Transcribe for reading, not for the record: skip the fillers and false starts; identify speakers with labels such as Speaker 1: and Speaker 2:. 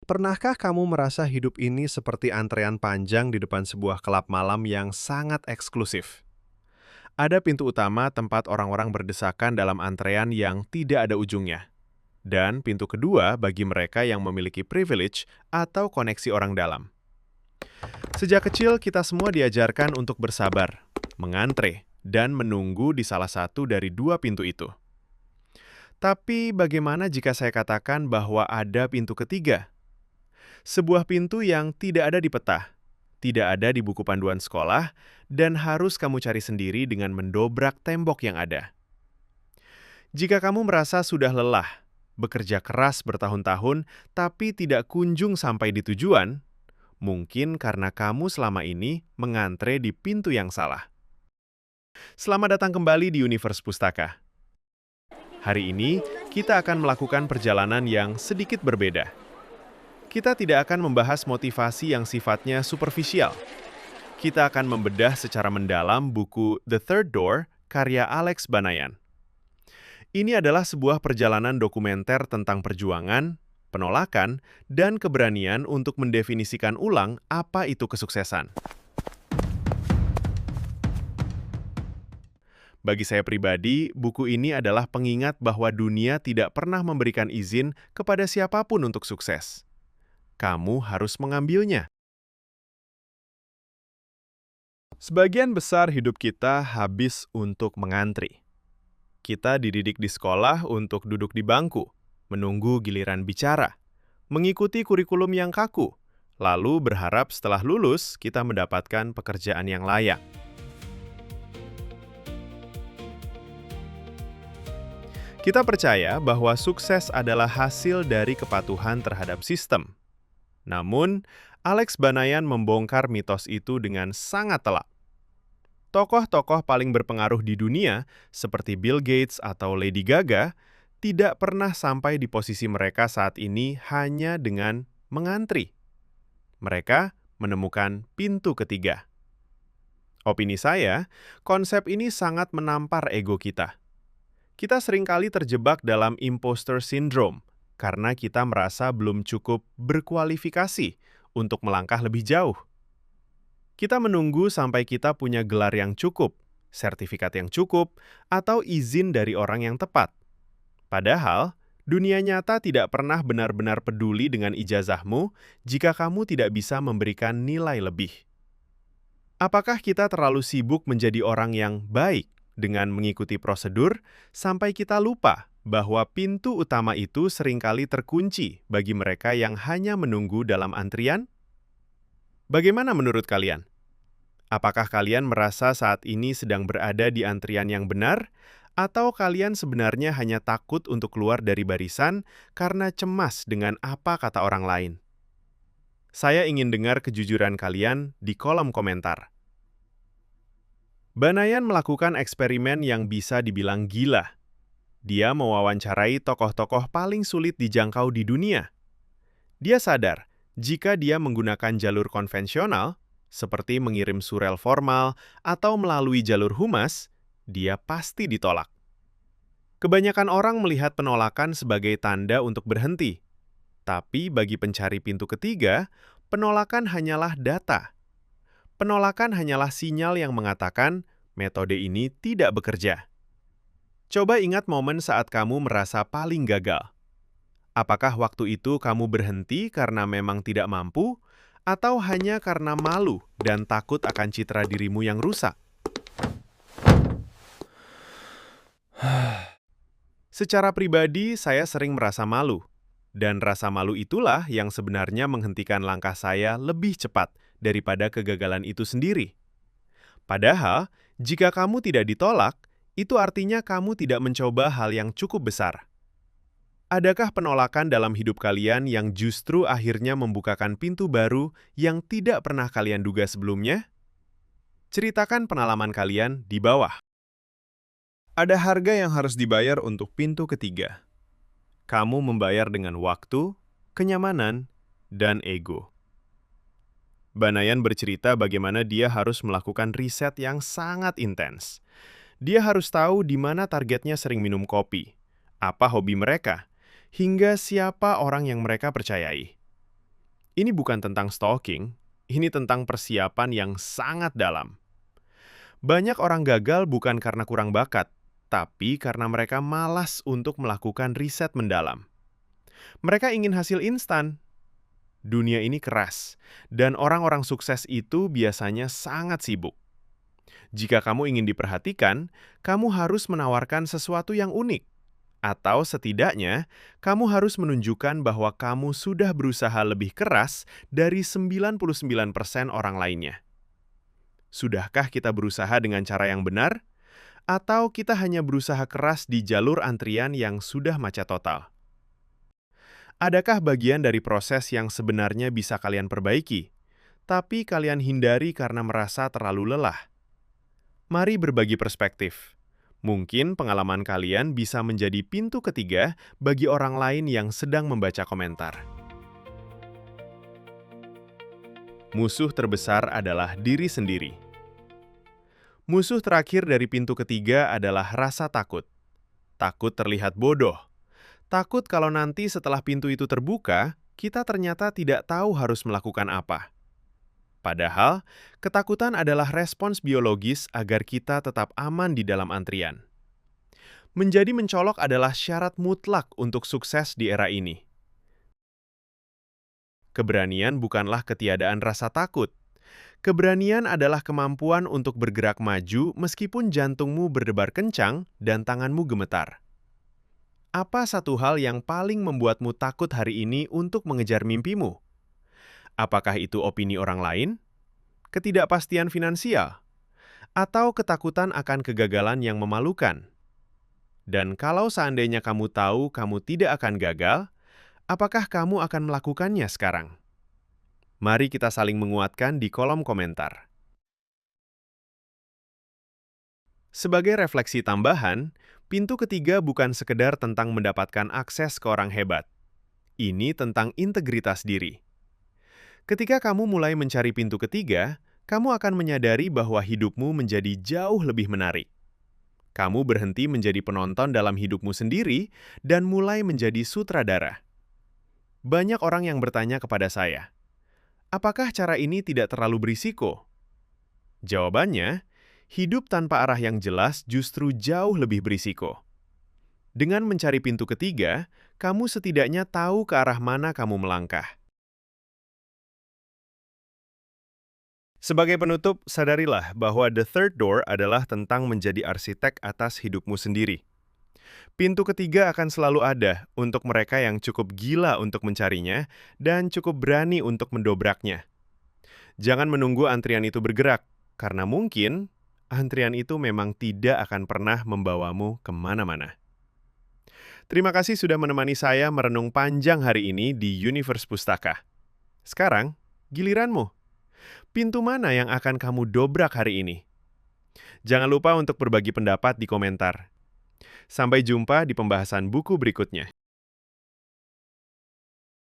Speaker 1: Pernahkah kamu merasa hidup ini seperti antrean panjang di depan sebuah klub malam yang sangat eksklusif? Ada pintu utama tempat orang-orang berdesakan dalam antrean yang tidak ada ujungnya. Dan pintu kedua bagi mereka yang memiliki privilege atau koneksi orang dalam. Sejak kecil kita semua diajarkan untuk bersabar, mengantre, dan menunggu di salah satu dari dua pintu itu. Tapi bagaimana jika saya katakan bahwa ada pintu ketiga? Sebuah pintu yang tidak ada di peta, tidak ada di buku panduan sekolah, dan harus kamu cari sendiri dengan mendobrak tembok yang ada. Jika kamu merasa sudah lelah, bekerja keras bertahun-tahun, tapi tidak kunjung sampai di tujuan, mungkin karena kamu selama ini mengantre di pintu yang salah. Selamat datang kembali di Univers Pustaka. Hari ini, kita akan melakukan perjalanan yang sedikit berbeda. Kita tidak akan membahas motivasi yang sifatnya superficial. Kita akan membedah secara mendalam buku The Third Door karya Alex Banayan. Ini adalah sebuah perjalanan dokumenter tentang perjuangan, penolakan, dan keberanian untuk mendefinisikan ulang apa itu kesuksesan. Bagi saya pribadi, buku ini adalah pengingat bahwa dunia tidak pernah memberikan izin kepada siapapun untuk sukses. Kamu harus mengambilnya. Sebagian besar hidup kita habis untuk mengantri. Kita dididik di sekolah untuk duduk di bangku, menunggu giliran bicara, mengikuti kurikulum yang kaku, lalu berharap setelah lulus kita mendapatkan pekerjaan yang layak. Kita percaya bahwa sukses adalah hasil dari kepatuhan terhadap sistem. Namun, Alex Banayan membongkar mitos itu dengan sangat telak. Tokoh-tokoh paling berpengaruh di dunia, seperti Bill Gates atau Lady Gaga, tidak pernah sampai di posisi mereka saat ini hanya dengan mengantri. Mereka menemukan pintu ketiga. Opini saya, konsep ini sangat menampar ego kita. Kita seringkali terjebak dalam imposter syndrome karena kita merasa belum cukup berkualifikasi untuk melangkah lebih jauh. Kita menunggu sampai kita punya gelar yang cukup, sertifikat yang cukup, atau izin dari orang yang tepat. Padahal, dunia nyata tidak pernah benar-benar peduli dengan ijazahmu jika kamu tidak bisa memberikan nilai lebih. Apakah kita terlalu sibuk menjadi orang yang baik dengan mengikuti prosedur sampai kita lupa bahwa pintu utama itu seringkali terkunci bagi mereka yang hanya menunggu dalam antrian? Bagaimana menurut kalian? Apakah kalian merasa saat ini sedang berada di antrian yang benar, atau kalian sebenarnya hanya takut untuk keluar dari barisan karena cemas dengan apa kata orang lain? Saya ingin dengar kejujuran kalian di kolom komentar. Banayan melakukan eksperimen yang bisa dibilang gila. Dia mewawancarai tokoh-tokoh paling sulit dijangkau di dunia. Dia sadar, jika dia menggunakan jalur konvensional, seperti mengirim surel formal atau melalui jalur humas, dia pasti ditolak. Kebanyakan orang melihat penolakan sebagai tanda untuk berhenti. Tapi bagi pencari pintu ketiga, penolakan hanyalah data. Penolakan hanyalah sinyal yang mengatakan metode ini tidak bekerja. Coba ingat momen saat kamu merasa paling gagal. Apakah waktu itu kamu berhenti karena memang tidak mampu, atau hanya karena malu dan takut akan citra dirimu yang rusak? Secara pribadi, saya sering merasa malu. Dan rasa malu itulah yang sebenarnya menghentikan langkah saya lebih cepat daripada kegagalan itu sendiri. Padahal, jika kamu tidak ditolak, itu artinya kamu tidak mencoba hal yang cukup besar. Adakah penolakan dalam hidup kalian yang justru akhirnya membukakan pintu baru yang tidak pernah kalian duga sebelumnya? Ceritakan pengalaman kalian di bawah. Ada harga yang harus dibayar untuk pintu ketiga. Kamu membayar dengan waktu, kenyamanan, dan ego. Banayan bercerita bagaimana dia harus melakukan riset yang sangat intens. Dia harus tahu di mana targetnya sering minum kopi, apa hobi mereka, hingga siapa orang yang mereka percayai. Ini bukan tentang stalking, ini tentang persiapan yang sangat dalam. Banyak orang gagal bukan karena kurang bakat, tapi karena mereka malas untuk melakukan riset mendalam. Mereka ingin hasil instan. Dunia ini keras, dan orang-orang sukses itu biasanya sangat sibuk. Jika kamu ingin diperhatikan, kamu harus menawarkan sesuatu yang unik. Atau setidaknya, kamu harus menunjukkan bahwa kamu sudah berusaha lebih keras dari 99% orang lainnya. Sudahkah kita berusaha dengan cara yang benar? Atau kita hanya berusaha keras di jalur antrian yang sudah macet total? Adakah bagian dari proses yang sebenarnya bisa kalian perbaiki, tapi kalian hindari karena merasa terlalu lelah? Mari berbagi perspektif. Mungkin pengalaman kalian bisa menjadi pintu ketiga bagi orang lain yang sedang membaca komentar. Musuh terbesar adalah diri sendiri. Musuh terakhir dari pintu ketiga adalah rasa takut. Takut terlihat bodoh. Takut kalau nanti setelah pintu itu terbuka, kita ternyata tidak tahu harus melakukan apa. Padahal, ketakutan adalah respons biologis agar kita tetap aman di dalam antrian. Menjadi mencolok adalah syarat mutlak untuk sukses di era ini. Keberanian bukanlah ketiadaan rasa takut. Keberanian adalah kemampuan untuk bergerak maju meskipun jantungmu berdebar kencang dan tanganmu gemetar. Apa satu hal yang paling membuatmu takut hari ini untuk mengejar mimpimu? Apakah itu opini orang lain? Ketidakpastian finansial? Atau ketakutan akan kegagalan yang memalukan? Dan kalau seandainya kamu tahu kamu tidak akan gagal, apakah kamu akan melakukannya sekarang? Mari kita saling menguatkan di kolom komentar. Sebagai refleksi tambahan, pintu ketiga bukan sekedar tentang mendapatkan akses ke orang hebat. Ini tentang integritas diri. Ketika kamu mulai mencari pintu ketiga, kamu akan menyadari bahwa hidupmu menjadi jauh lebih menarik. Kamu berhenti menjadi penonton dalam hidupmu sendiri dan mulai menjadi sutradara. Banyak orang yang bertanya kepada saya, apakah cara ini tidak terlalu berisiko? Jawabannya, hidup tanpa arah yang jelas justru jauh lebih berisiko. Dengan mencari pintu ketiga, kamu setidaknya tahu ke arah mana kamu melangkah. Sebagai penutup, sadarilah bahwa The Third Door adalah tentang menjadi arsitek atas hidupmu sendiri. Pintu ketiga akan selalu ada untuk mereka yang cukup gila untuk mencarinya dan cukup berani untuk mendobraknya. Jangan menunggu antrian itu bergerak, karena mungkin antrian itu memang tidak akan pernah membawamu kemana-mana. Terima kasih sudah menemani saya merenung panjang hari ini di Universe Pustaka. Sekarang, giliranmu. Pintu mana yang akan kamu dobrak hari ini? Jangan lupa untuk berbagi pendapat di komentar. Sampai jumpa di pembahasan buku berikutnya.